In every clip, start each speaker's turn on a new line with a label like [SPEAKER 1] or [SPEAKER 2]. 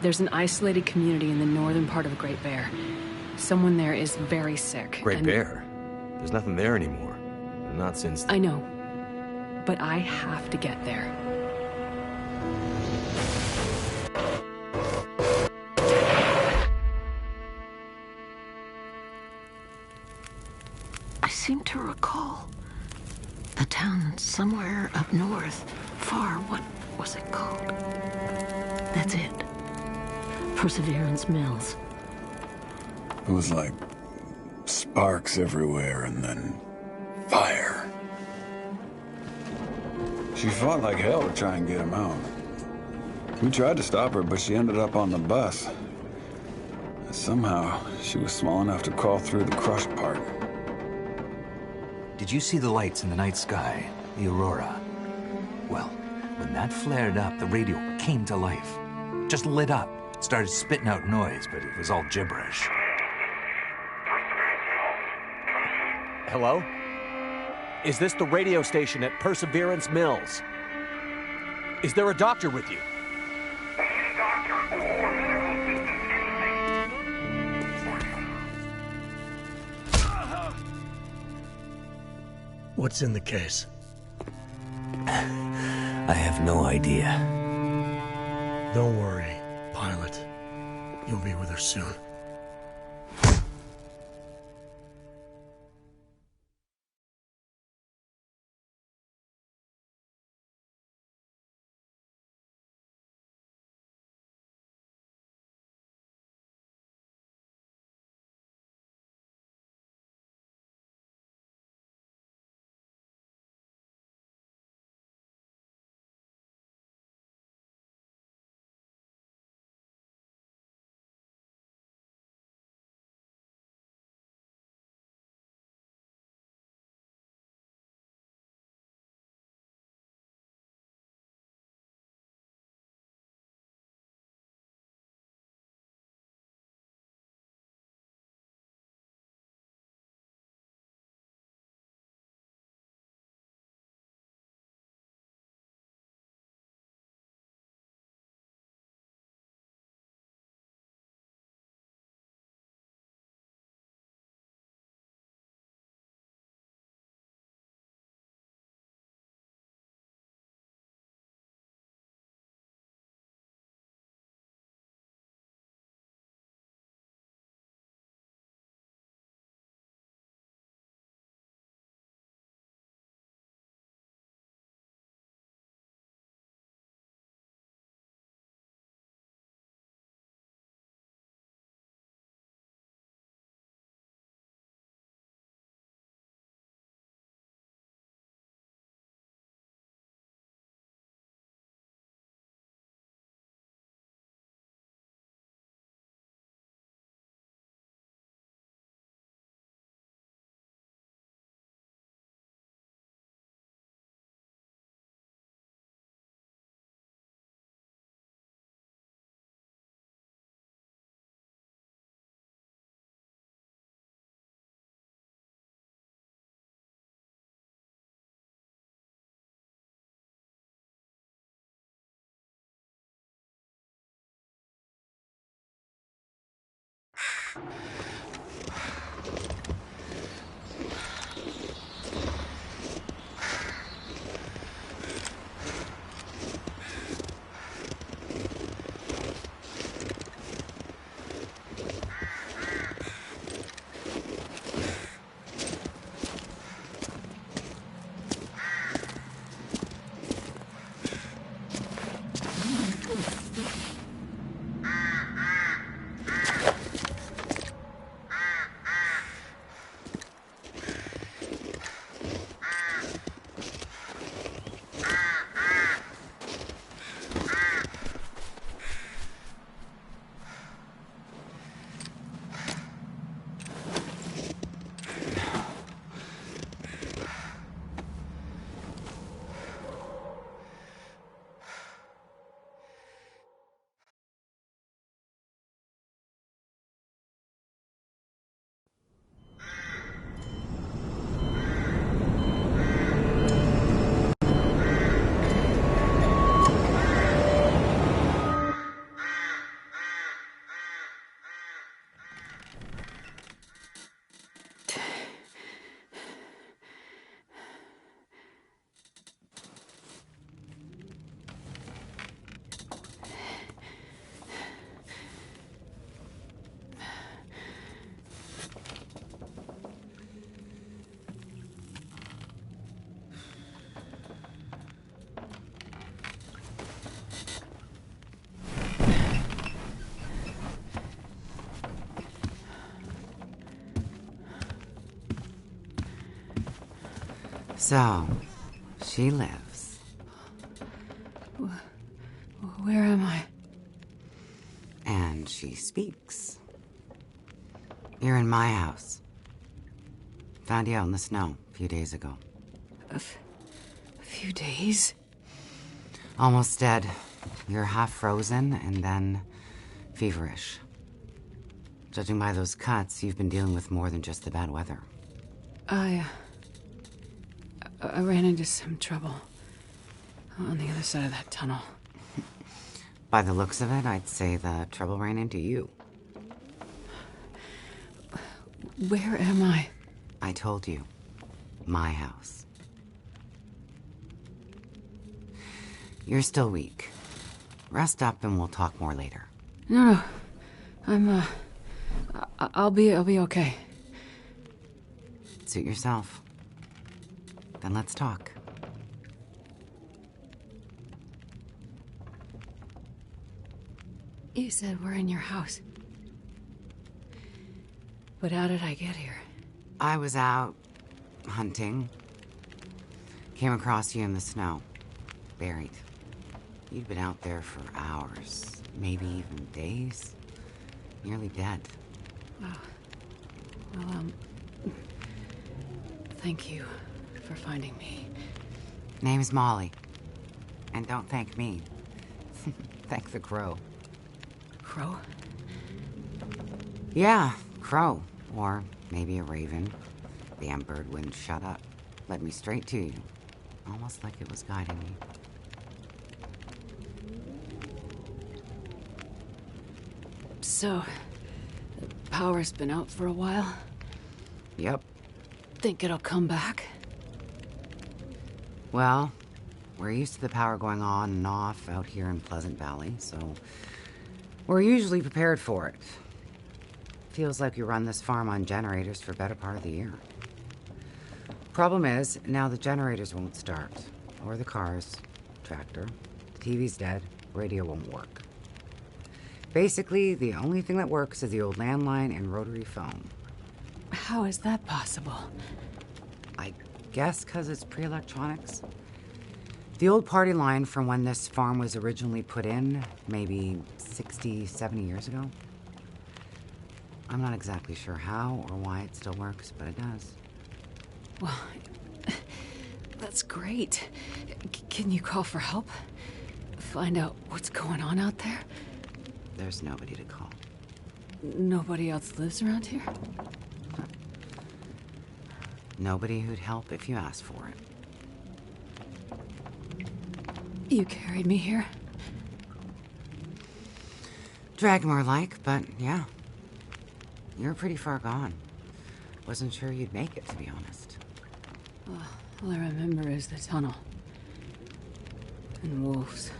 [SPEAKER 1] There's an isolated community in the northern part of Great Bear. Someone there is very sick.
[SPEAKER 2] Great Bear? There's nothing there anymore. Not since...
[SPEAKER 1] I know. But I have to get there.
[SPEAKER 3] I seem to recall a town somewhere up north, far. What was it called? That's it. Perseverance Mills.
[SPEAKER 4] It was like sparks everywhere and then fire. She fought like hell to try and get him out. We tried to stop her, but she ended up on the bus. Somehow, she was small enough to crawl through the crushed part.
[SPEAKER 5] Did you see the lights in the night sky? The aurora? Well, when that flared up, the radio came to life. Just lit up. Started spitting out noise, but it was all gibberish.
[SPEAKER 6] Hello? Is this the radio station at Perseverance Mills? Is there a doctor with you?
[SPEAKER 7] What's in the case?
[SPEAKER 5] I have no idea.
[SPEAKER 7] Don't worry, pilot. You'll be with her soon.
[SPEAKER 8] So, she lives.
[SPEAKER 1] Where am I?
[SPEAKER 8] And she speaks. You're in my house. Found you out in the snow a few days ago.
[SPEAKER 1] A few days?
[SPEAKER 8] Almost dead. You're half frozen and then feverish. Judging by those cuts, you've been dealing with more than just the bad weather.
[SPEAKER 1] I ran into some trouble on the other side of that tunnel.
[SPEAKER 8] By the looks of it, I'd say the trouble ran into you.
[SPEAKER 1] Where am I?
[SPEAKER 8] I told you. My house. You're still weak. Rest up and we'll talk more later.
[SPEAKER 1] No. I'll be okay.
[SPEAKER 8] Suit yourself. Then let's talk.
[SPEAKER 1] You said we're in your house. But how did I get here?
[SPEAKER 8] I was out hunting. Came across you in the snow. Buried. You'd been out there for hours, maybe even days. Nearly dead.
[SPEAKER 1] Wow. Well, thank you for finding me.
[SPEAKER 8] Name's Molly. And don't thank me. Thank the crow.
[SPEAKER 1] Crow?
[SPEAKER 8] Yeah, crow. Or maybe a raven. The damn bird wouldn't shut up. Led me straight to you. Almost like it was guiding me.
[SPEAKER 1] So, the power's been out for a while?
[SPEAKER 8] Yep.
[SPEAKER 1] Think it'll come back?
[SPEAKER 8] Well, we're used to the power going on and off out here in Pleasant Valley, so we're usually prepared for it. Feels like we run this farm on generators for a better part of the year. Problem is, now the generators won't start. Or the cars, tractor. The TV's dead, radio won't work. Basically, the only thing that works is the old landline and rotary phone.
[SPEAKER 1] How is that possible?
[SPEAKER 8] I guess because it's pre-electronics. The old party line from when this farm was originally put in, maybe 60, 70 years ago. I'm not exactly sure how or why it still works, but it does.
[SPEAKER 1] Well, that's great. Can you call for help? Find out what's going on out there?
[SPEAKER 8] There's nobody to call.
[SPEAKER 1] Nobody else lives around here?
[SPEAKER 8] Nobody who'd help if you asked for it.
[SPEAKER 1] You carried me here?
[SPEAKER 8] Dragged more like, but yeah. You're pretty far gone. Wasn't sure you'd make it, to be honest.
[SPEAKER 1] All I remember is the tunnel. And wolves.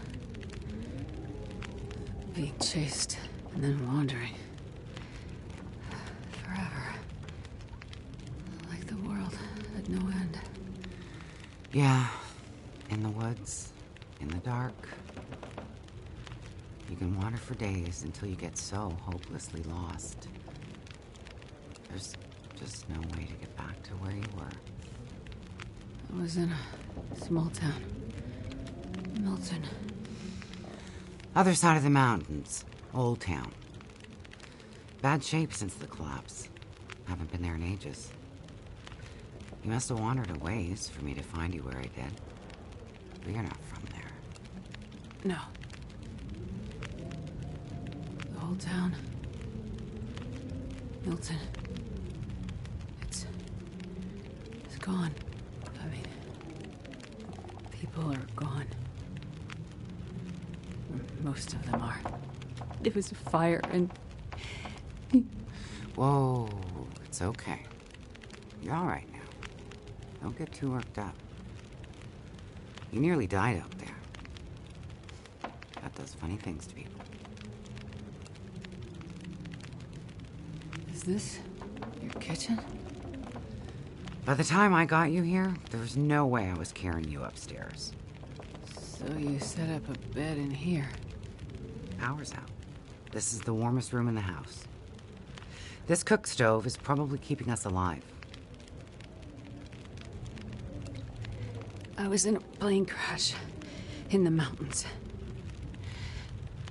[SPEAKER 1] Being chased and then wandering. Forever. Like the world had no end.
[SPEAKER 8] Yeah. In the woods. In the dark. You can wander for days until you get so hopelessly lost. There's just no way to get back to where you were.
[SPEAKER 1] I was in a small town. Milton.
[SPEAKER 8] Other side of the mountains. Old town. Bad shape since the collapse. Haven't been there in ages. You must have wandered a ways for me to find you where I did. But you're not from there.
[SPEAKER 1] No. The whole town. Milton. It's gone. I mean, people are gone. Most of them are. It was a fire and...
[SPEAKER 8] Whoa, it's okay. You're all right now. Don't get too worked up. You nearly died out there. That does funny things to people.
[SPEAKER 1] Is this your kitchen?
[SPEAKER 8] By the time I got you here, there was no way I was carrying you upstairs.
[SPEAKER 1] So you set up a bed in here.
[SPEAKER 8] Power's out. This is the warmest room in the house. This cook stove is probably keeping us alive.
[SPEAKER 1] I was in a plane crash in the mountains.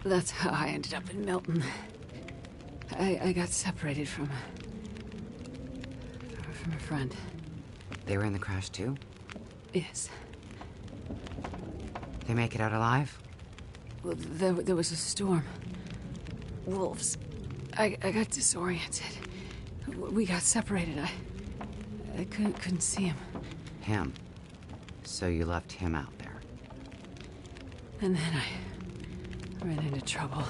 [SPEAKER 1] That's how I ended up in Milton. I got separated from a friend.
[SPEAKER 8] They were in the crash too?
[SPEAKER 1] Yes.
[SPEAKER 8] They make it out alive?
[SPEAKER 1] Well, there was a storm. Wolves. I got disoriented. We got separated. I couldn't see him.
[SPEAKER 8] Him? So you left him out there?
[SPEAKER 1] And then I ran into trouble.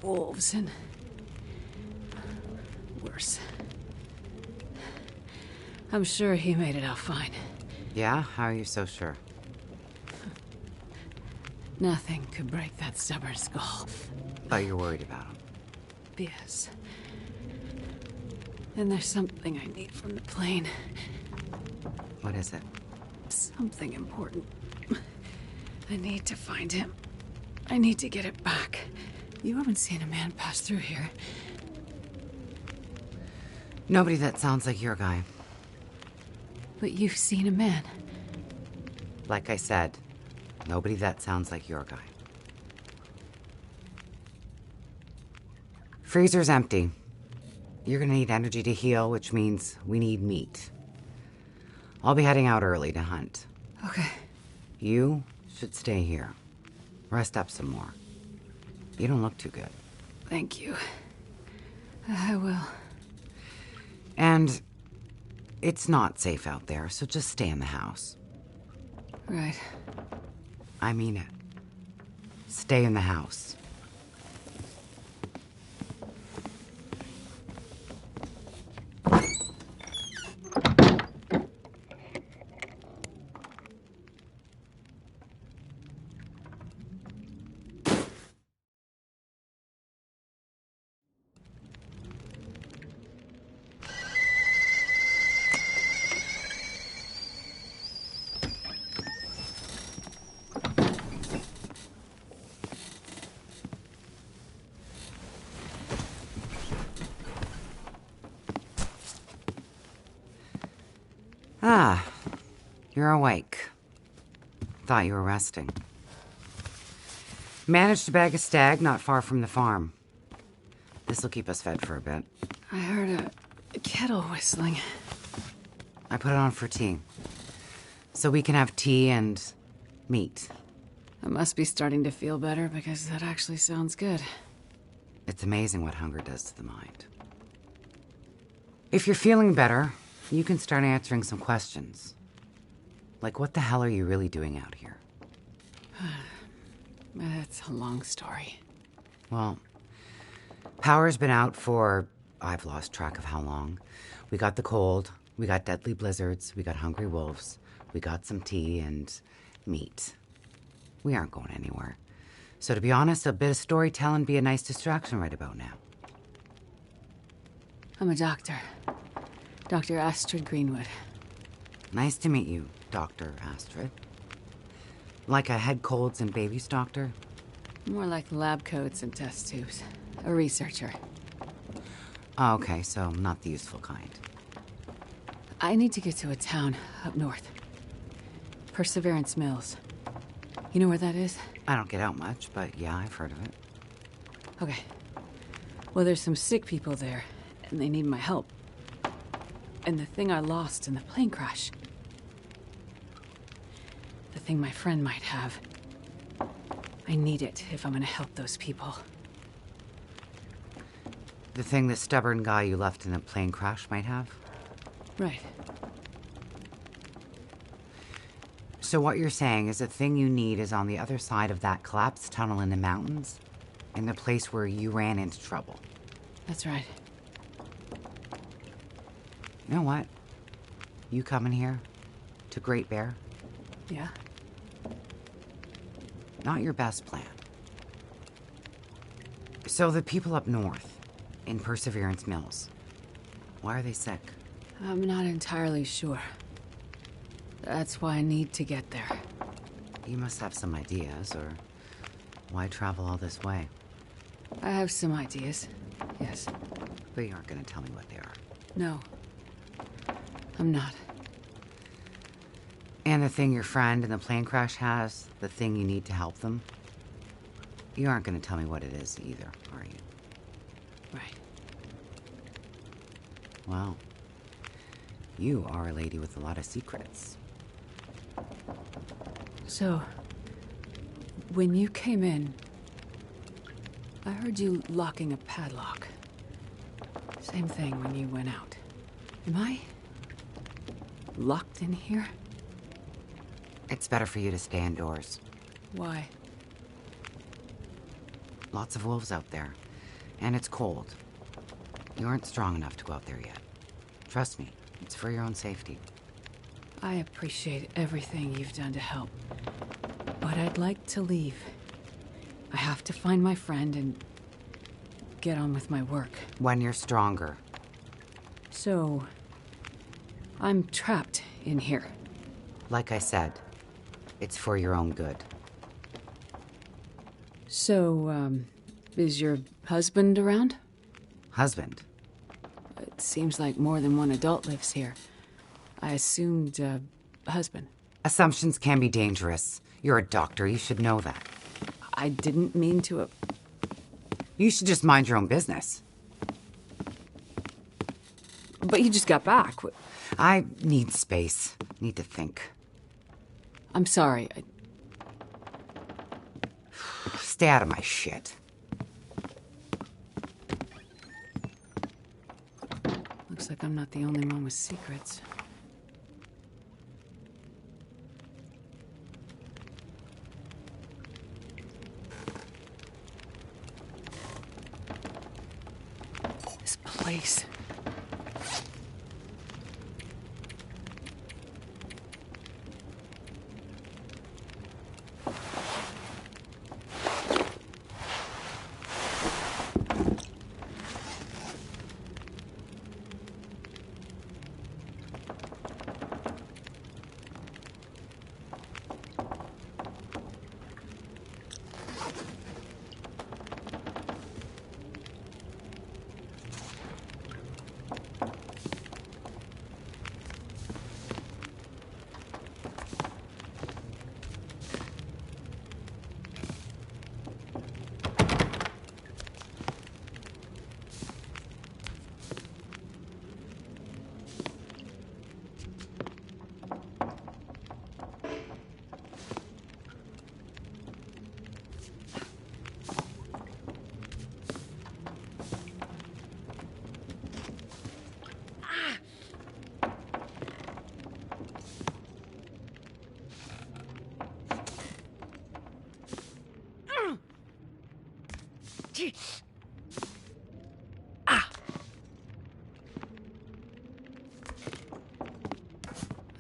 [SPEAKER 1] Wolves and... worse. I'm sure he made it out fine.
[SPEAKER 8] Yeah? How are you so sure?
[SPEAKER 1] Nothing could break that stubborn skull.
[SPEAKER 8] But you're worried about him.
[SPEAKER 1] Yes. And there's something I need from the plane.
[SPEAKER 8] What is it?
[SPEAKER 1] Something important. I need to find him. I need to get it back. You haven't seen a man pass through here.
[SPEAKER 8] Nobody that sounds like your guy.
[SPEAKER 1] But you've seen a man.
[SPEAKER 8] Like I said, nobody that sounds like your guy. Freezer's empty. You're gonna need energy to heal, which means we need meat. I'll be heading out early to hunt.
[SPEAKER 1] Okay.
[SPEAKER 8] You should stay here. Rest up some more. You don't look too good.
[SPEAKER 1] Thank you. I will.
[SPEAKER 8] And it's not safe out there, so just stay in the house.
[SPEAKER 1] Right.
[SPEAKER 8] I mean it. Stay in the house. Ah, you're awake. Thought you were resting. Managed to bag a stag not far from the farm. This'll keep us fed for a bit.
[SPEAKER 1] I heard a kettle whistling.
[SPEAKER 8] I put it on for tea. So we can have tea and meat.
[SPEAKER 1] I must be starting to feel better because that actually sounds good.
[SPEAKER 8] It's amazing what hunger does to the mind. If you're feeling better, you can start answering some questions. Like, what the hell are you really doing out here?
[SPEAKER 1] It's a long story.
[SPEAKER 8] Well, power's been out for... I've lost track of how long. We got the cold, we got deadly blizzards, we got hungry wolves, we got some tea and meat. We aren't going anywhere. So to be honest, a bit of storytelling be a nice distraction right about now.
[SPEAKER 1] I'm a doctor. Dr. Astrid Greenwood.
[SPEAKER 8] Nice to meet you, Dr. Astrid. Like a head colds and babies doctor?
[SPEAKER 1] More like lab coats and test tubes. A researcher.
[SPEAKER 8] Oh, okay, so not the useful kind.
[SPEAKER 1] I need to get to a town up north. Perseverance Mills. You know where that is?
[SPEAKER 8] I don't get out much, but yeah, I've heard of it.
[SPEAKER 1] Okay. Well, there's some sick people there, and they need my help. And the thing I lost in the plane crash. The thing my friend might have. I need it if I'm gonna help those people.
[SPEAKER 8] The thing the stubborn guy you left in the plane crash might have?
[SPEAKER 1] Right.
[SPEAKER 8] So what you're saying is the thing you need is on the other side of that collapsed tunnel in the mountains, in the place where you ran into trouble.
[SPEAKER 1] That's right.
[SPEAKER 8] You know what? You coming here to Great Bear?
[SPEAKER 1] Yeah?
[SPEAKER 8] Not your best plan. So the people up north, in Perseverance Mills, why are they sick?
[SPEAKER 1] I'm not entirely sure. That's why I need to get there.
[SPEAKER 8] You must have some ideas, or why travel all this way?
[SPEAKER 1] I have some ideas, yes.
[SPEAKER 8] But you aren't going to tell me what they are.
[SPEAKER 1] No. I'm not.
[SPEAKER 8] And the thing your friend in the plane crash has, the thing you need to help them? You aren't going to tell me what it is either, are you?
[SPEAKER 1] Right.
[SPEAKER 8] Well, you are a lady with a lot of secrets.
[SPEAKER 1] So, when you came in, I heard you locking a padlock. Same thing when you went out. Am I locked in here?
[SPEAKER 8] It's better for you to stay indoors.
[SPEAKER 1] Why?
[SPEAKER 8] Lots of wolves out there. And it's cold. You aren't strong enough to go out there yet. Trust me, it's for your own safety.
[SPEAKER 1] I appreciate everything you've done to help. But I'd like to leave. I have to find my friend and get on with my work.
[SPEAKER 8] When you're stronger.
[SPEAKER 1] So, I'm trapped in here.
[SPEAKER 8] Like I said, it's for your own good.
[SPEAKER 1] So, is your husband around?
[SPEAKER 8] Husband?
[SPEAKER 1] It seems like more than one adult lives here. I assumed, husband.
[SPEAKER 8] Assumptions can be dangerous. You're a doctor, you should know that.
[SPEAKER 1] I didn't mean to...
[SPEAKER 8] You should just mind your own business.
[SPEAKER 1] But you just got back.
[SPEAKER 8] I need space. Need to think.
[SPEAKER 1] I'm sorry.
[SPEAKER 8] Stay out of my shit.
[SPEAKER 1] Looks like I'm not the only one with secrets. This place.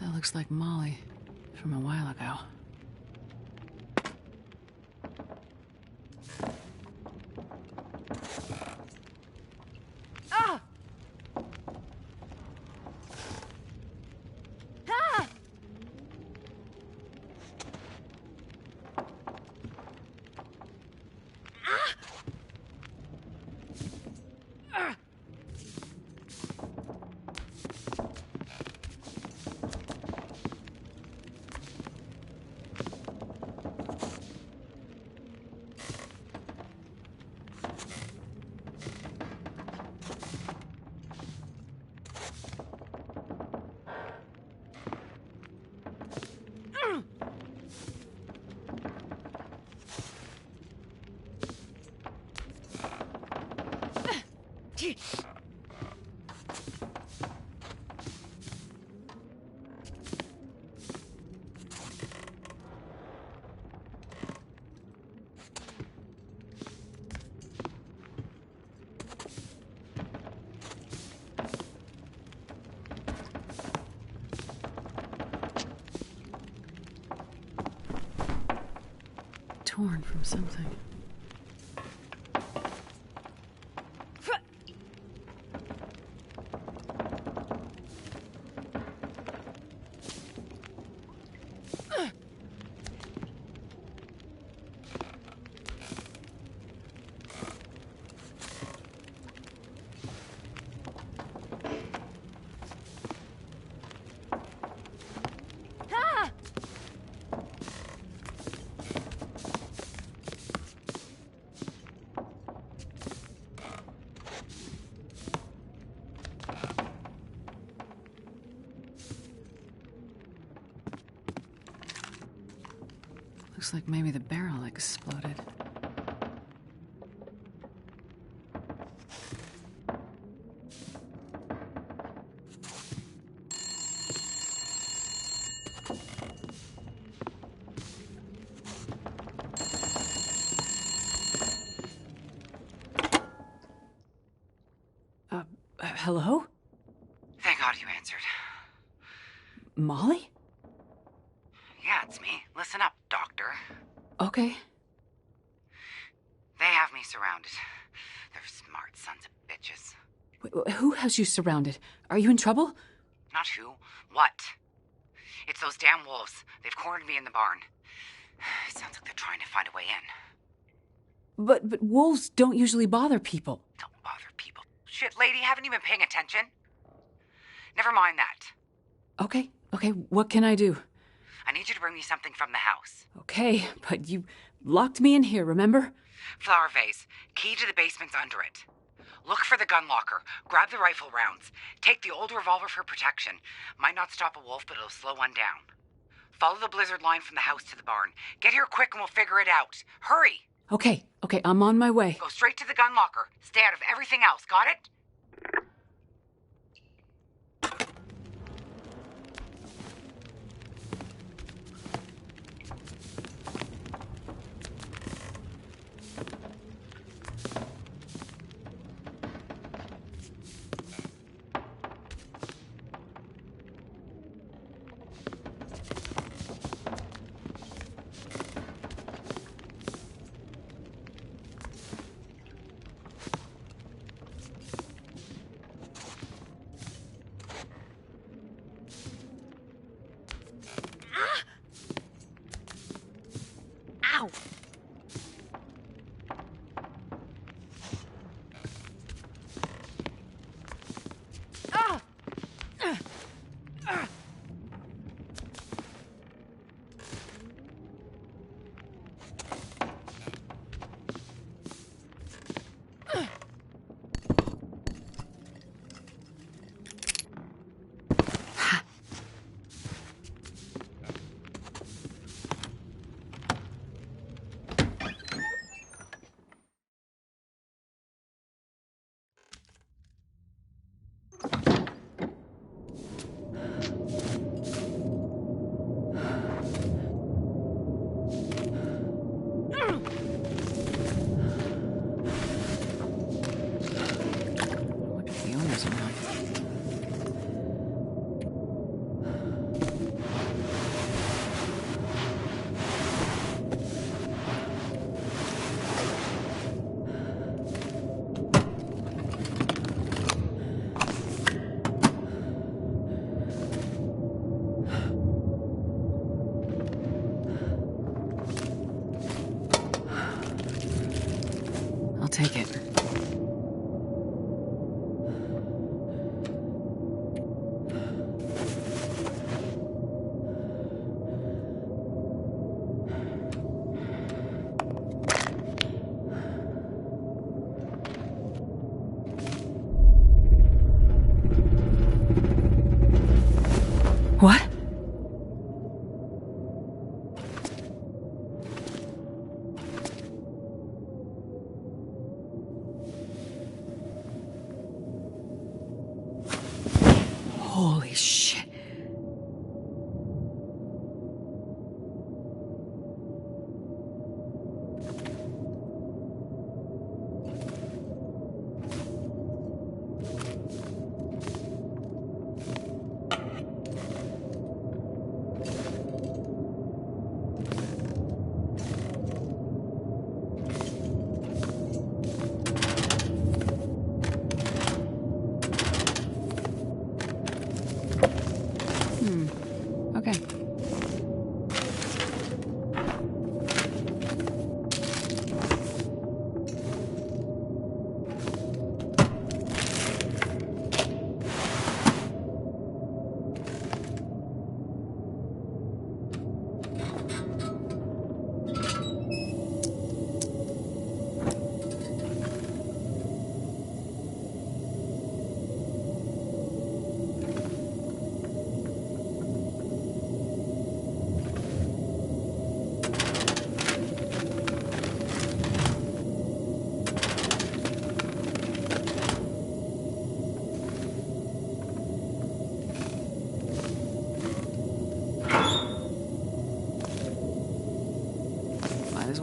[SPEAKER 1] That looks like Molly from a while ago. Torn from something. Looks like maybe the barrel exploded. Hello?
[SPEAKER 8] Thank God you answered.
[SPEAKER 1] Molly?
[SPEAKER 8] Yeah, it's me. Listen up, Doctor.
[SPEAKER 1] Okay.
[SPEAKER 8] They have me surrounded. They're smart sons of bitches.
[SPEAKER 1] Who has you surrounded? Are you in trouble?
[SPEAKER 8] Not who. What? It's those damn wolves. They've cornered me in the barn. Sounds like they're trying to find a way in.
[SPEAKER 1] But wolves don't usually bother people.
[SPEAKER 8] Don't bother people. Shit, lady, haven't you been paying attention? Never mind that.
[SPEAKER 1] Okay, what can I do?
[SPEAKER 8] I need you to bring me something from the house.
[SPEAKER 1] Okay, but you locked me in here, remember?
[SPEAKER 8] Flower vase. Key to the basement's under it. Look for the gun locker. Grab the rifle rounds. Take the old revolver for protection. Might not stop a wolf, but it'll slow one down. Follow the blizzard line from the house to the barn. Get here quick and we'll figure it out. Hurry!
[SPEAKER 1] Okay, I'm on my way.
[SPEAKER 8] Go straight to the gun locker. Stay out of everything else, got it?
[SPEAKER 3] Ow!
[SPEAKER 1] What if the owners around? I'll take it. What? Holy shit.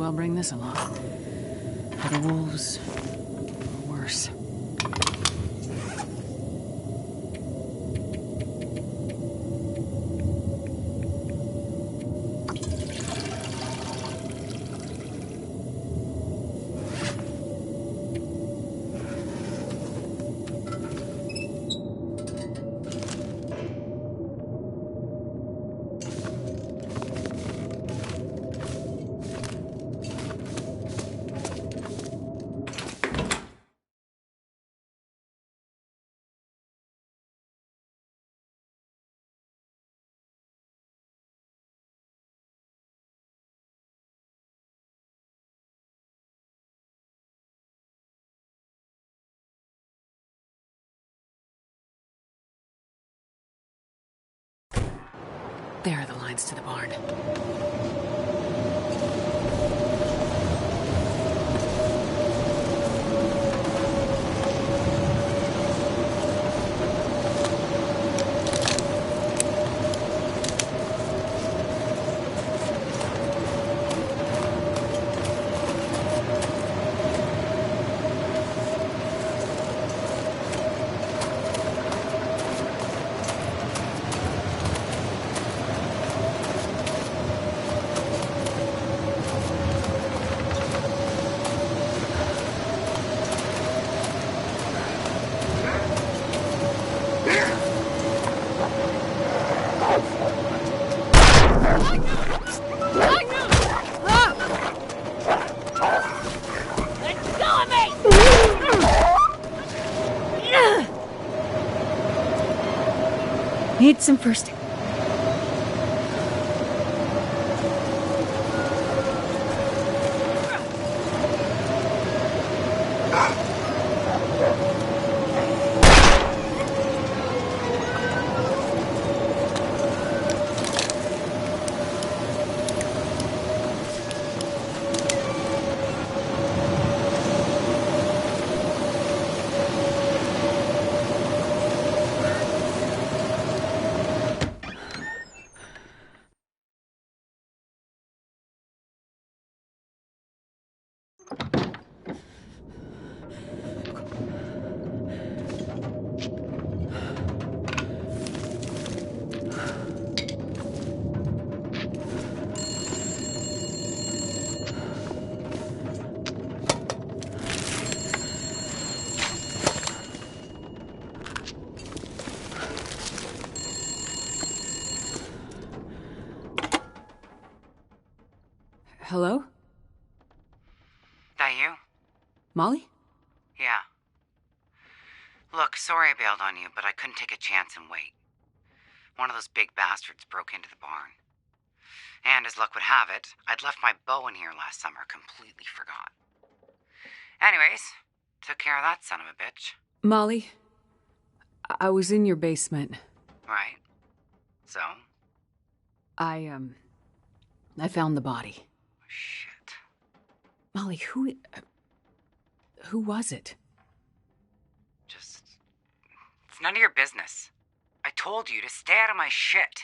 [SPEAKER 1] well bring this along. For the wolves, or worse. There are the lines to the barn.
[SPEAKER 9] Need some first aid.
[SPEAKER 1] Hello?
[SPEAKER 8] That you?
[SPEAKER 1] Molly?
[SPEAKER 8] Yeah. Look, sorry I bailed on you, but I couldn't take a chance and wait. One of those big bastards broke into the barn. And as luck would have it, I'd left my bow in here last summer, completely forgot. Anyways, took care of that son of a bitch.
[SPEAKER 1] Molly, I was in your basement.
[SPEAKER 8] Right. So?
[SPEAKER 1] I found the body.
[SPEAKER 8] Shit.
[SPEAKER 1] Molly, who was it?
[SPEAKER 8] Just... It's none of your business. I told you to stay out of my shit.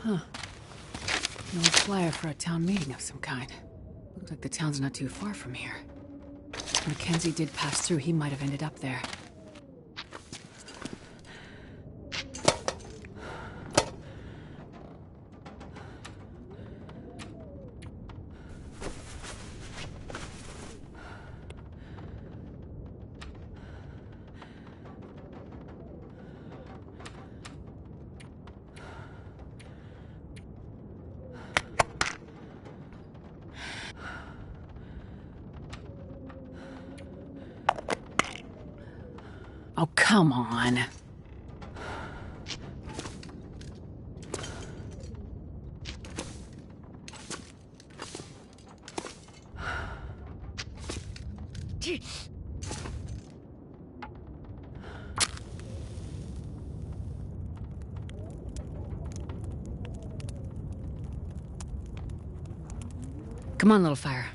[SPEAKER 1] Huh. An old flyer for a town meeting of some kind. Looks like the town's not too far from here. If Mackenzie did pass through, he might have ended up there. Oh, come on. Come on, little fire.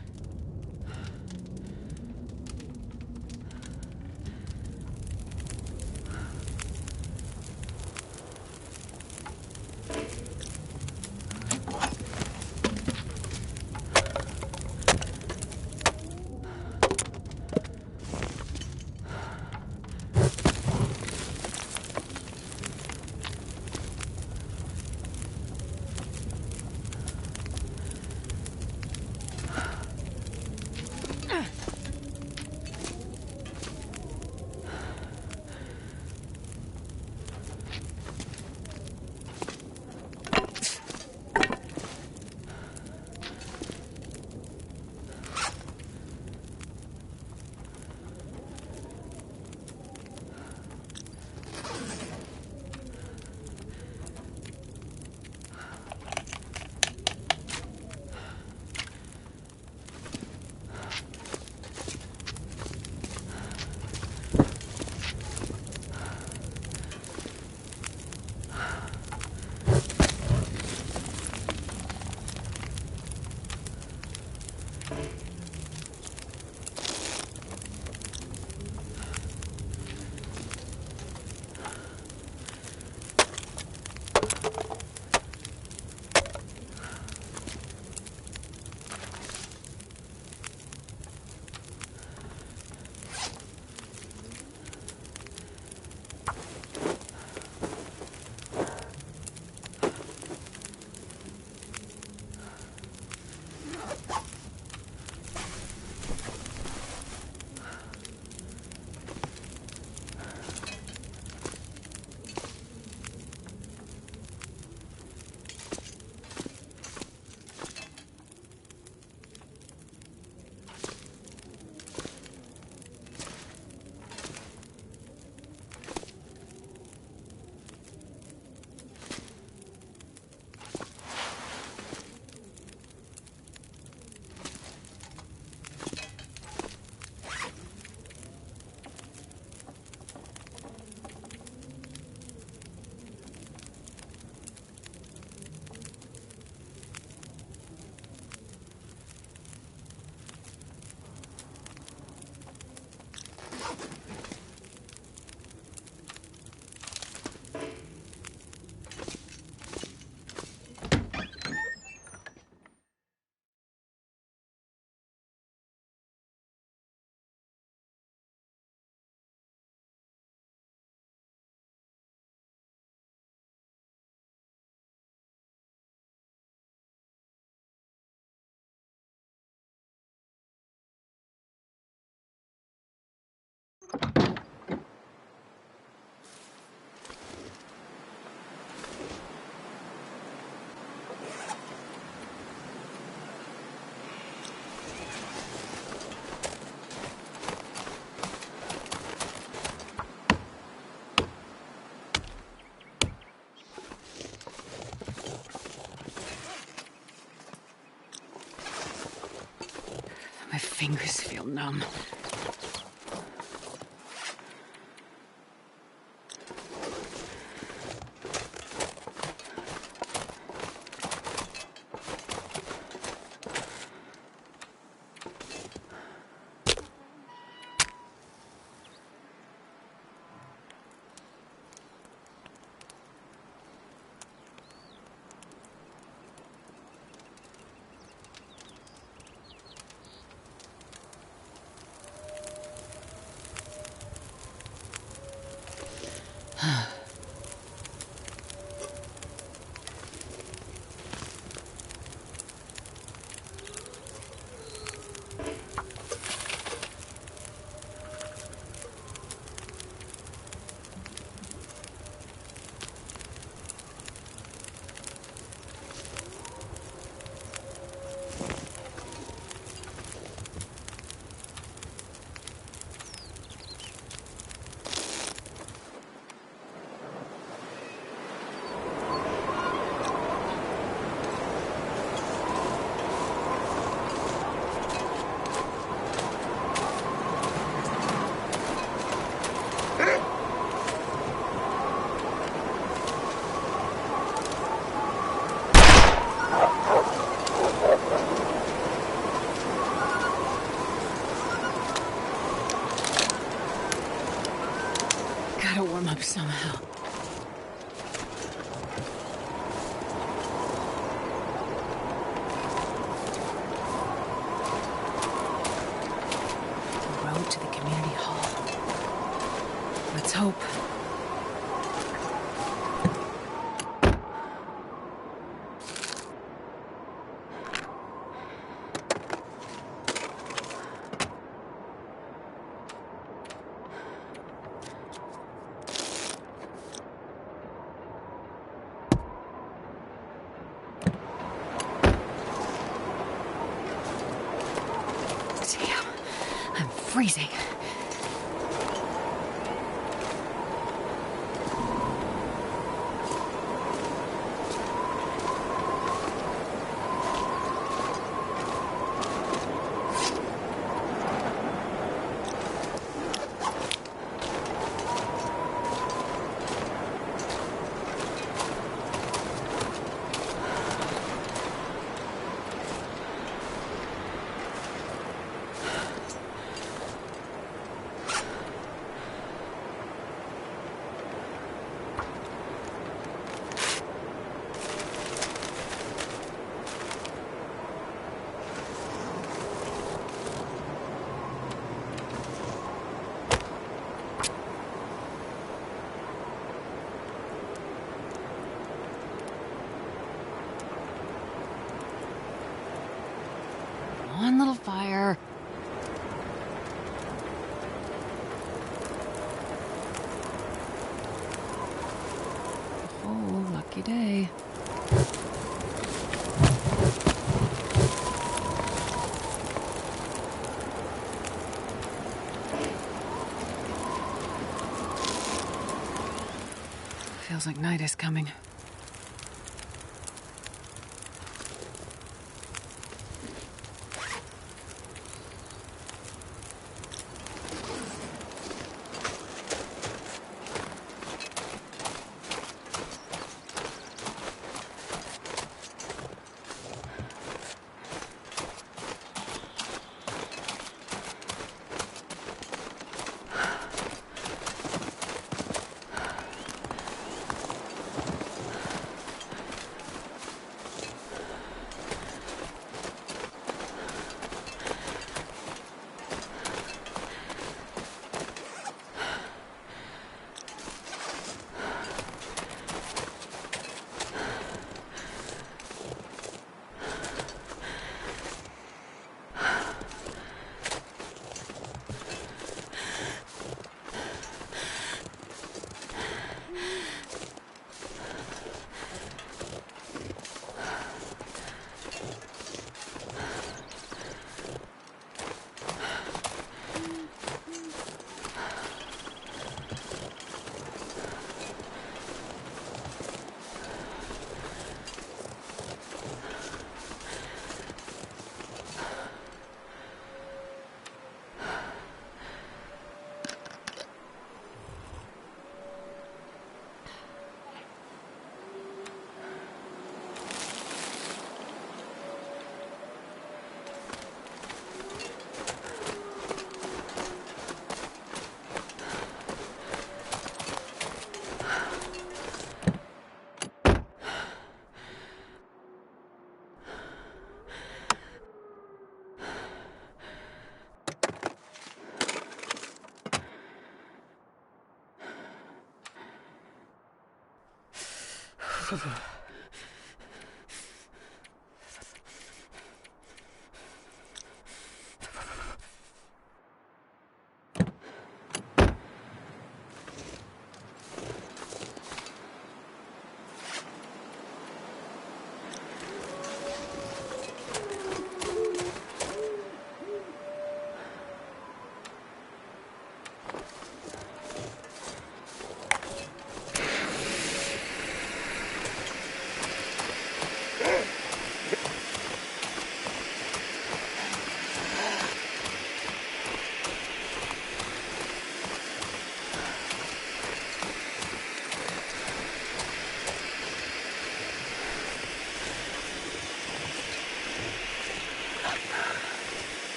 [SPEAKER 1] My fingers feel numb. Gotta warm up somehow. The road to the community hall. Let's hope. Damn, I'm freezing. One little fire. Oh, lucky day. Feels like night is coming.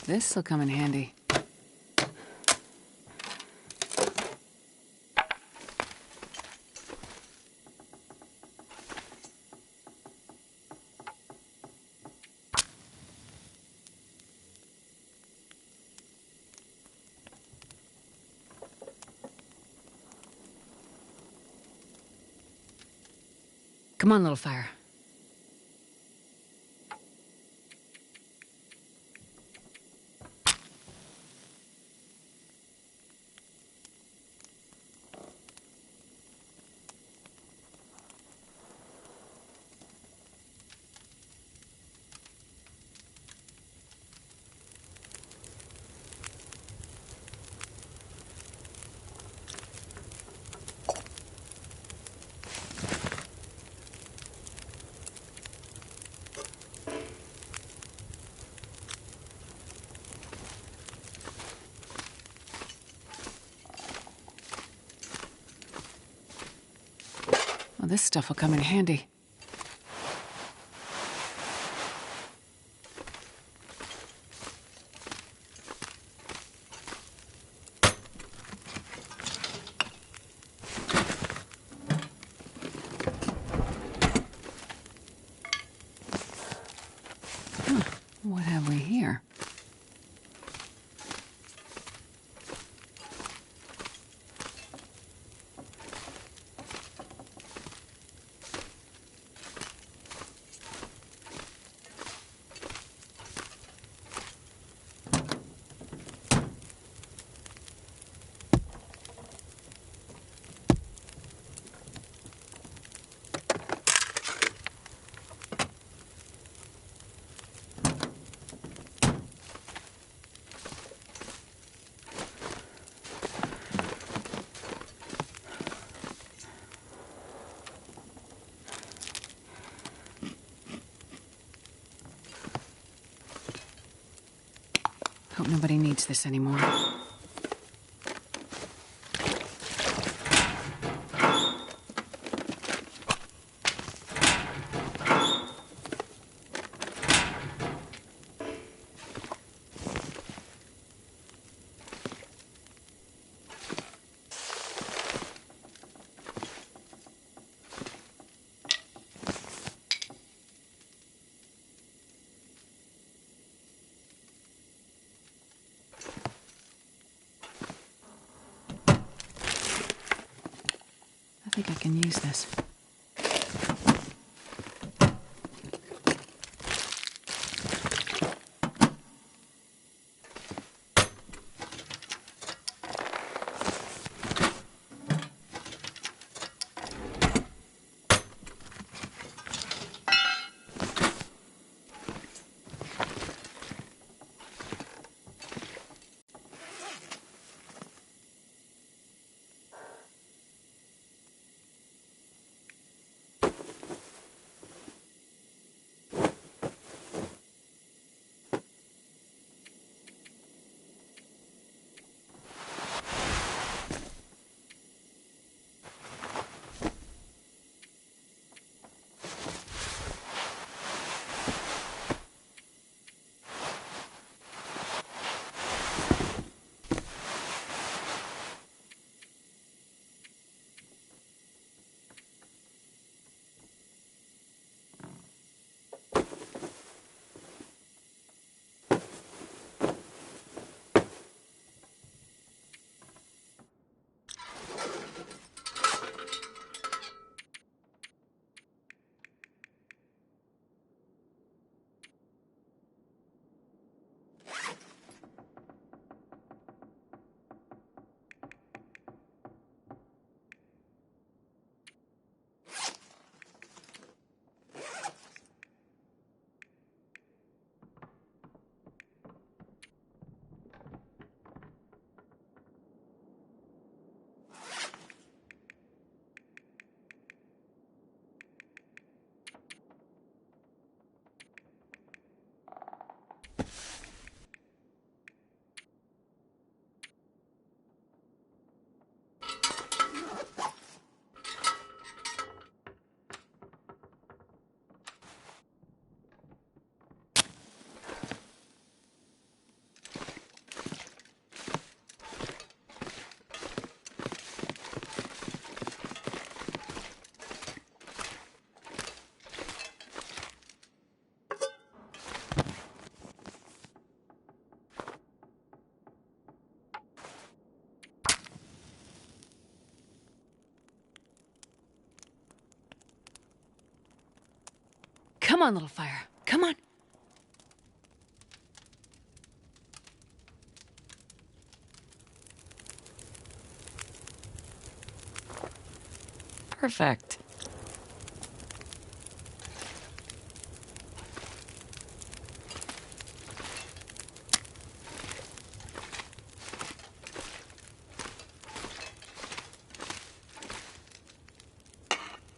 [SPEAKER 1] This'll come in handy. Come on, little fire. Well, this stuff will come in handy. Huh, what have we here? Hope nobody needs this anymore. I think I can use this. Come on, little fire. Come on. Perfect.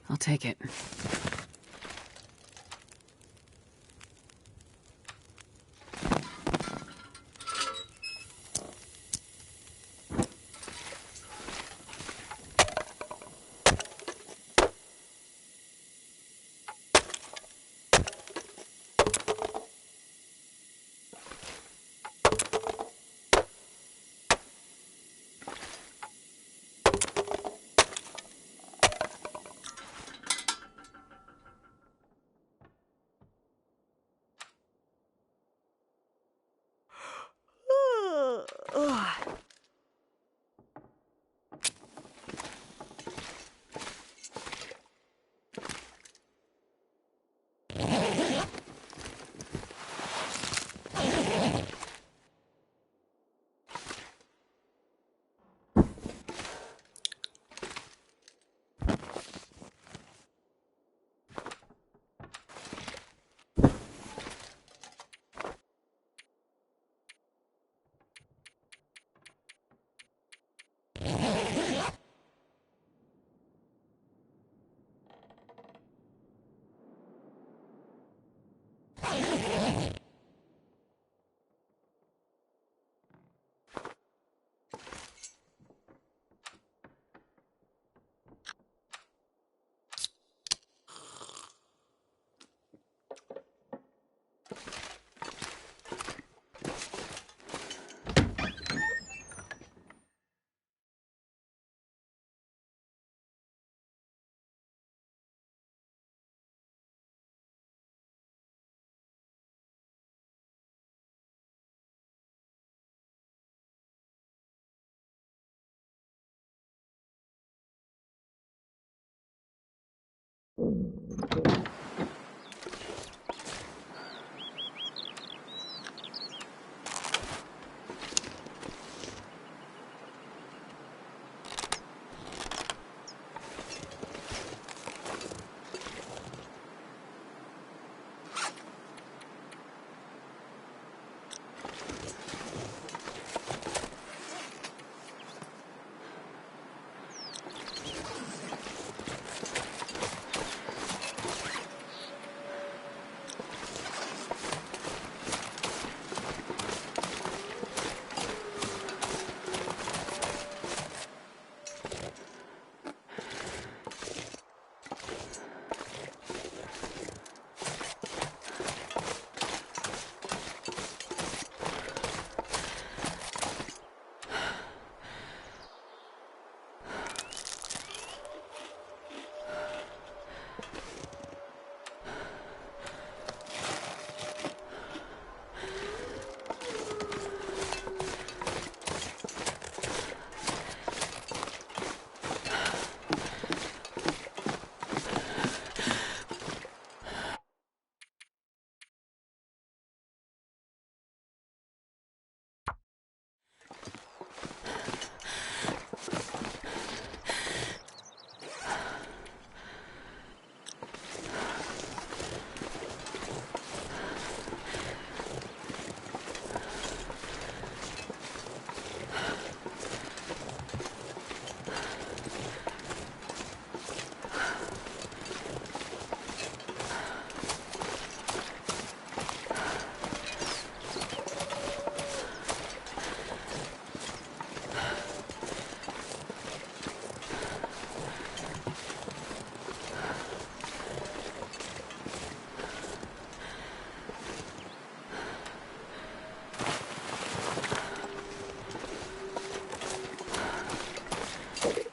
[SPEAKER 1] I'll take it.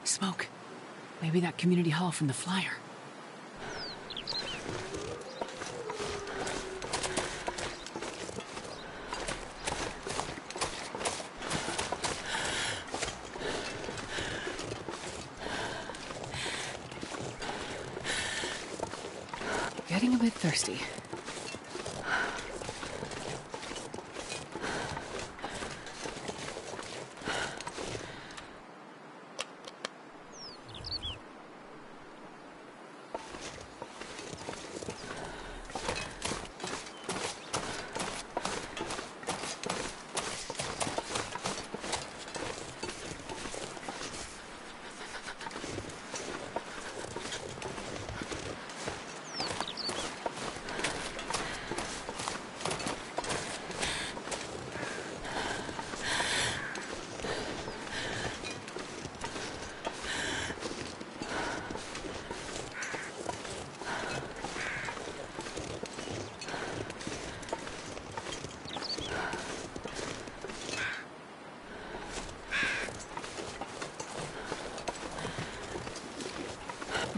[SPEAKER 1] Smoke. Maybe that community hall from the flyer. Getting a bit thirsty.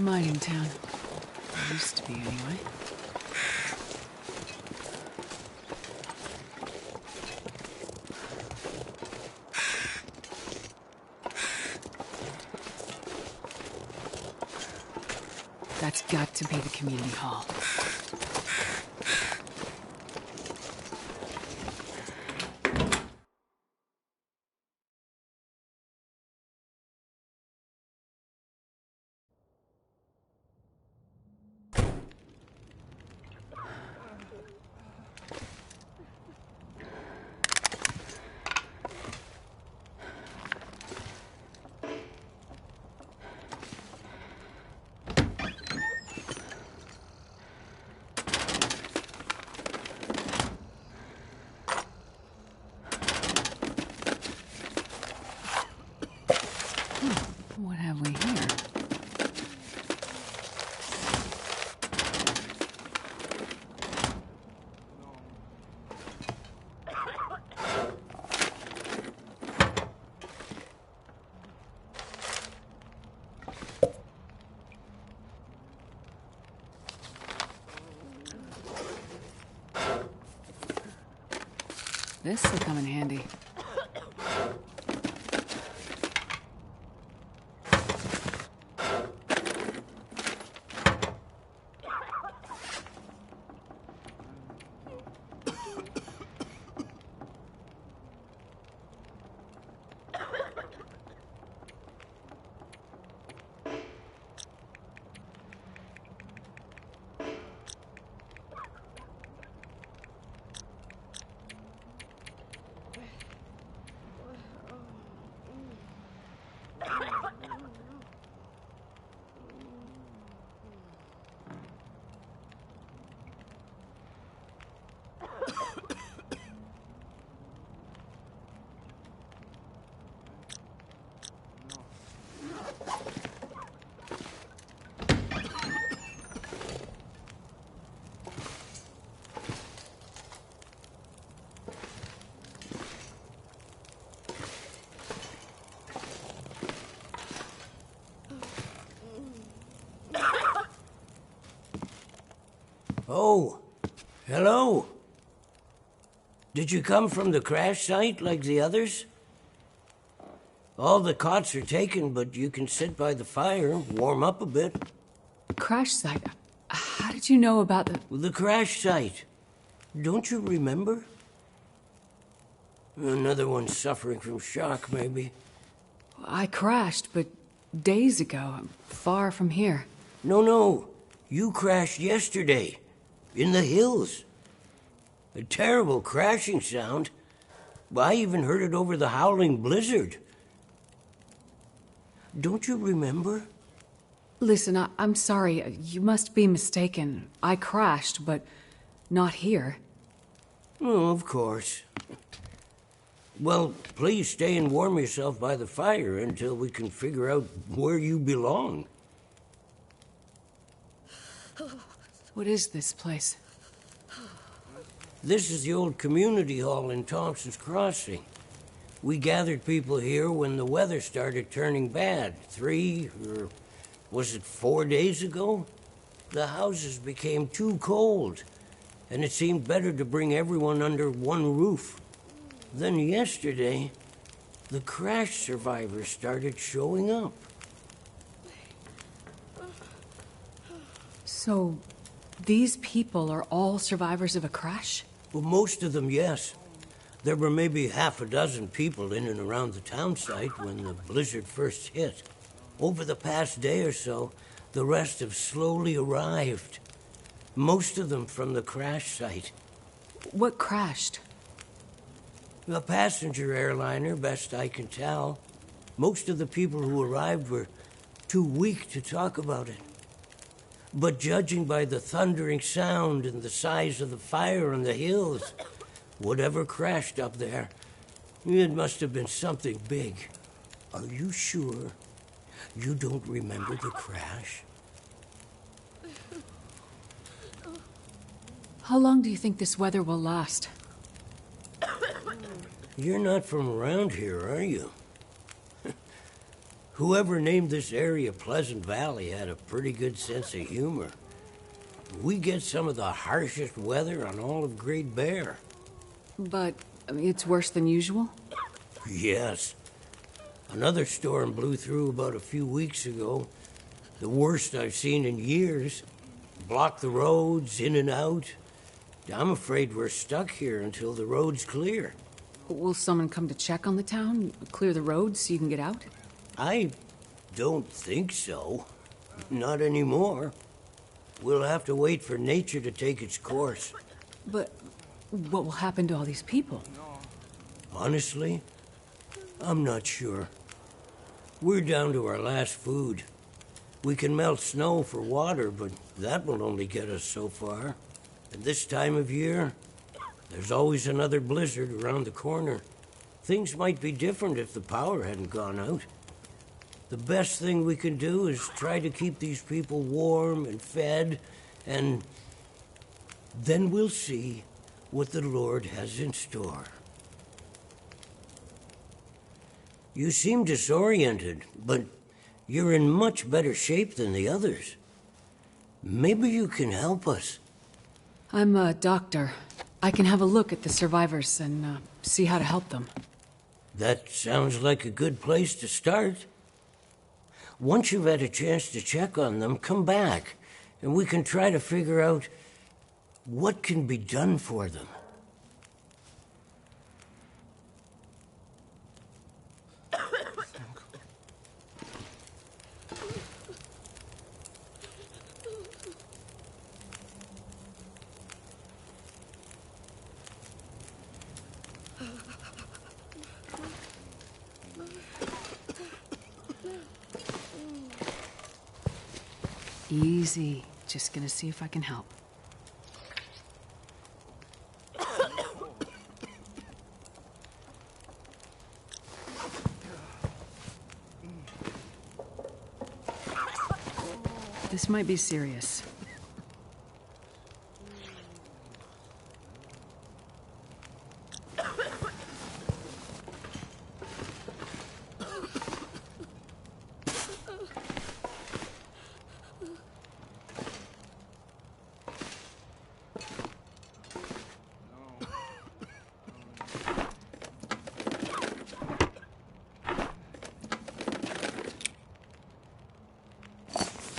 [SPEAKER 1] Mining town. Used to be, anyway. That's got to be the community hall. What have we here? This will come in handy.
[SPEAKER 10] Oh, hello. Did you come from the crash site like the others? All the cots are taken, but you can sit by the fire, warm up a bit.
[SPEAKER 1] Crash site? How did you know about
[SPEAKER 10] The crash site. Don't you remember? Another one suffering from shock, maybe.
[SPEAKER 1] I crashed, but days ago, far from here.
[SPEAKER 10] No. You crashed yesterday. In the hills. A terrible crashing sound. I even heard it over the howling blizzard. Don't you remember?
[SPEAKER 1] Listen, I'm sorry. You must be mistaken. I crashed, but not here.
[SPEAKER 10] Oh, of course. Well, please stay and warm yourself by the fire until we can figure out where you belong.
[SPEAKER 1] What is this place?
[SPEAKER 10] This is the old community hall in Thompson's Crossing. We gathered people here when the weather started turning bad. 3 or was it 4 days ago? The houses became too cold, and it seemed better to bring everyone under one roof. Then yesterday, the crash survivors started showing up.
[SPEAKER 1] So, these people are all survivors of a crash?
[SPEAKER 10] Well, most of them, yes. There were maybe half a dozen people in and around the town site when the blizzard first hit. Over the past day or so, the rest have slowly arrived. Most of them from the crash site.
[SPEAKER 1] What crashed?
[SPEAKER 10] A passenger airliner, best I can tell. Most of the people who arrived were too weak to talk about it. But judging by the thundering sound and the size of the fire on the hills, whatever crashed up there, it must have been something big. Are you sure you don't remember the crash?
[SPEAKER 1] How long do you think this weather will last?
[SPEAKER 10] You're not from around here, are you? Whoever named this area Pleasant Valley had a pretty good sense of humor. We get some of the harshest weather on all of Great Bear.
[SPEAKER 1] But it's worse than usual?
[SPEAKER 10] Yes. Another storm blew through about a few weeks ago. The worst I've seen in years. Blocked the roads, in and out. I'm afraid we're stuck here until the road's clear.
[SPEAKER 1] Will someone come to check on the town? Clear the roads so you can get out?
[SPEAKER 10] I don't think so. Not anymore. We'll have to wait for nature to take its course.
[SPEAKER 1] But what will happen to all these people?
[SPEAKER 10] Honestly, I'm not sure. We're down to our last food. We can melt snow for water, but that will only get us so far. And this time of year, there's always another blizzard around the corner. Things might be different if the power hadn't gone out. The best thing we can do is try to keep these people warm and fed, and then we'll see what the Lord has in store. You seem disoriented, but you're in much better shape than the others. Maybe you can help us.
[SPEAKER 1] I'm a doctor. I can have a look at the survivors and see how to help them.
[SPEAKER 10] That sounds like a good place to start. Once you've had a chance to check on them, come back, and we can try to figure out what can be done for them.
[SPEAKER 1] Easy. Just gonna see if I can help. This might be serious.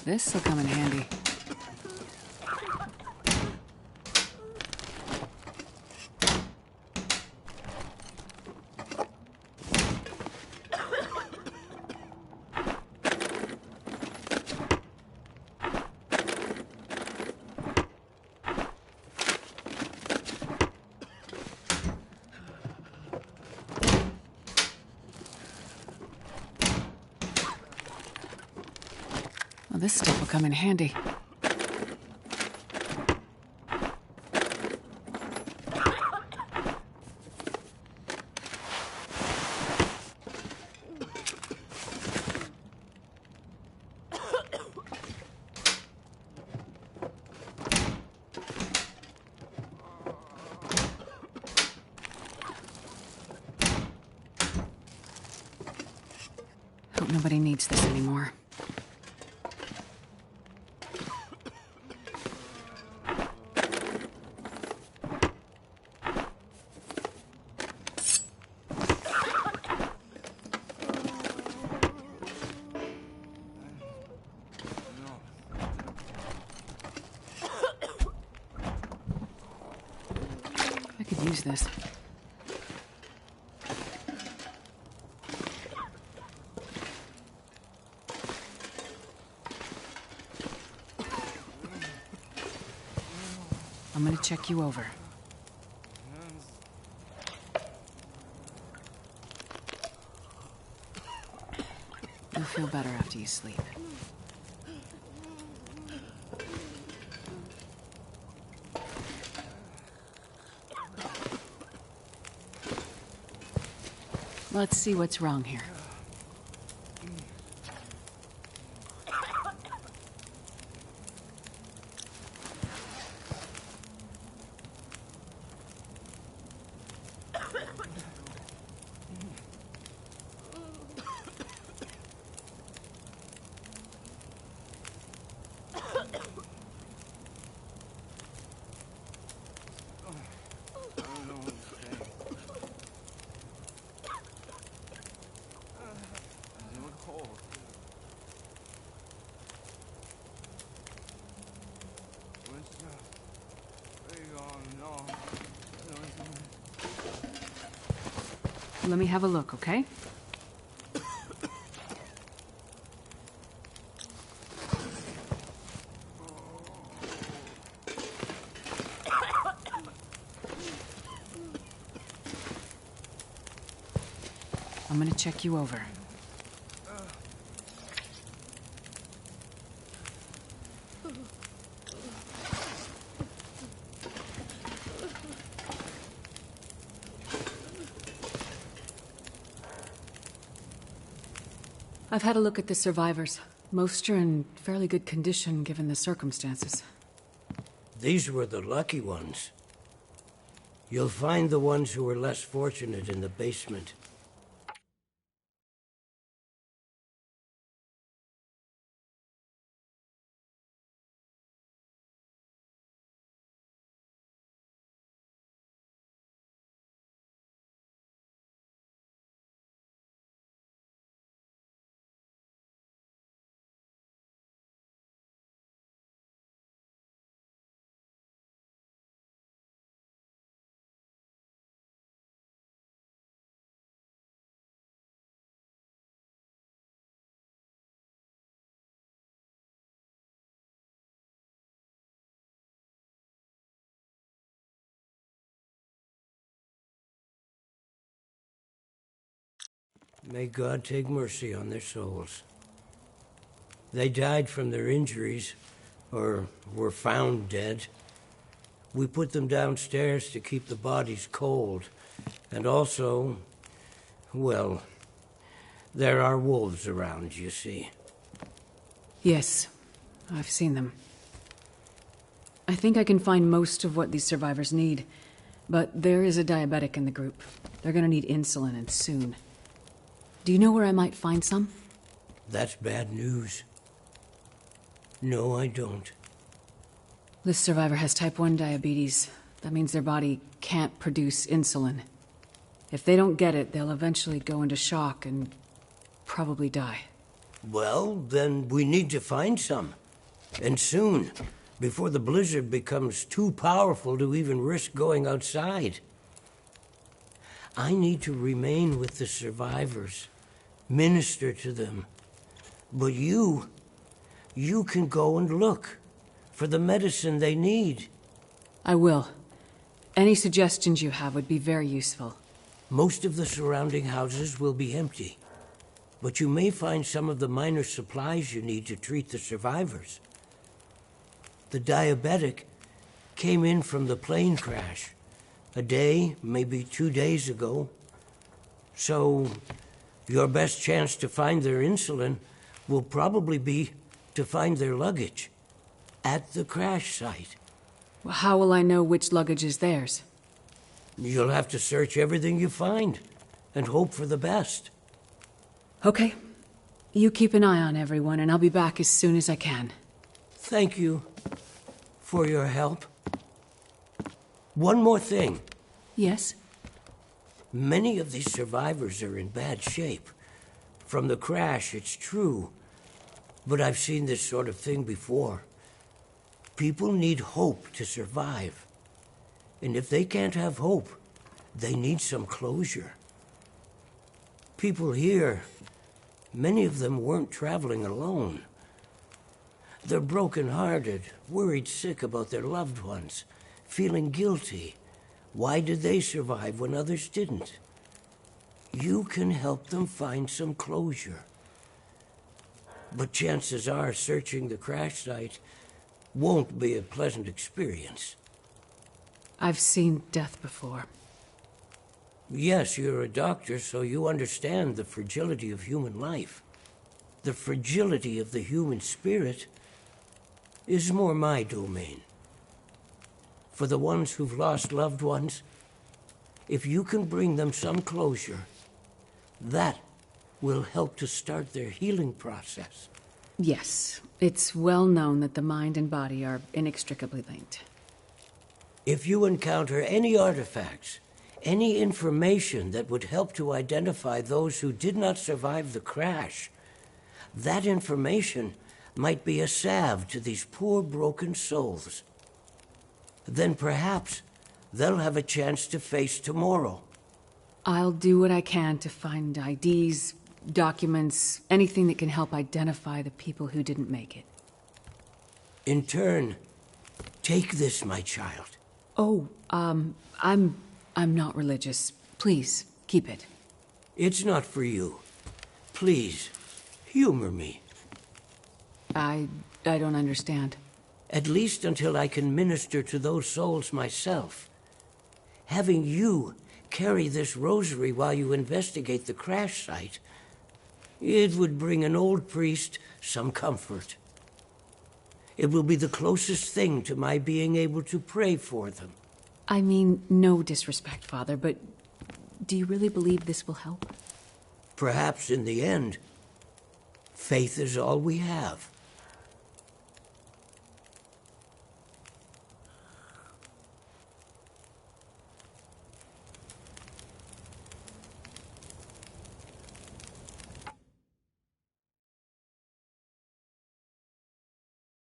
[SPEAKER 1] This'll come in handy. Well, this stuff will come in handy. Hope nobody needs this anymore. I could use this. I'm gonna check you over. You'll feel better after you sleep. Let's see what's wrong here. Let me have a look, okay? I'm gonna check you over. I've had a look at the survivors. Most are in fairly good condition given the circumstances.
[SPEAKER 10] These were the lucky ones. You'll find the ones who were less fortunate in the basement. May God take mercy on their souls. They died from their injuries, or were found dead. We put them downstairs to keep the bodies cold. And also, well, there are wolves around, you see.
[SPEAKER 1] Yes, I've seen them. I think I can find most of what these survivors need, but there is a diabetic in the group. They're gonna need insulin, and soon. Do you know where I might find some?
[SPEAKER 10] That's bad news. No, I don't.
[SPEAKER 1] This survivor has type 1 diabetes. That means their body can't produce insulin. If they don't get it, they'll eventually go into shock and probably die.
[SPEAKER 10] Well, then we need to find some. And soon, before the blizzard becomes too powerful to even risk going outside. I need to remain with the survivors, minister to them. But you can go and look for the medicine they need.
[SPEAKER 1] I will. Any suggestions you have would be very useful.
[SPEAKER 10] Most of the surrounding houses will be empty, but you may find some of the minor supplies you need to treat the survivors. The diabetic came in from the plane crash a day, maybe 2 days ago. So your best chance to find their insulin will probably be to find their luggage at the crash site.
[SPEAKER 1] Well, how will I know which luggage is theirs?
[SPEAKER 10] You'll have to search everything you find and hope for the best.
[SPEAKER 1] Okay. You keep an eye on everyone, and I'll be back as soon as I can.
[SPEAKER 10] Thank you for your help. One more thing.
[SPEAKER 1] Yes?
[SPEAKER 10] Many of these survivors are in bad shape. From the crash, it's true. But I've seen this sort of thing before. People need hope to survive. And if they can't have hope, they need some closure. People here, many of them weren't traveling alone. They're broken-hearted, worried sick about their loved ones, feeling guilty. Why did they survive when others didn't? You can help them find some closure. But chances are searching the crash site won't be a pleasant experience.
[SPEAKER 1] I've seen death before.
[SPEAKER 10] Yes, you're a doctor, so you understand the fragility of human life. The fragility of the human spirit is more my domain. For the ones who've lost loved ones, if you can bring them some closure, that will help to start their healing process.
[SPEAKER 1] Yes, it's well known that the mind and body are inextricably linked.
[SPEAKER 10] If you encounter any artifacts, any information that would help to identify those who did not survive the crash, that information might be a salve to these poor broken souls. Then perhaps they'll have a chance to face tomorrow.
[SPEAKER 1] I'll do what I can to find IDs, documents, anything that can help identify the people who didn't make it.
[SPEAKER 10] In turn, take this, my child.
[SPEAKER 1] Oh, I'm not religious. Please, keep it.
[SPEAKER 10] It's not for you. Please, humor me.
[SPEAKER 1] I don't understand.
[SPEAKER 10] At least until I can minister to those souls myself. Having you carry this rosary while you investigate the crash site, it would bring an old priest some comfort. It will be the closest thing to my being able to pray for them.
[SPEAKER 1] I mean, no disrespect, Father, but do you really believe this will help?
[SPEAKER 10] Perhaps in the end, faith is all we have.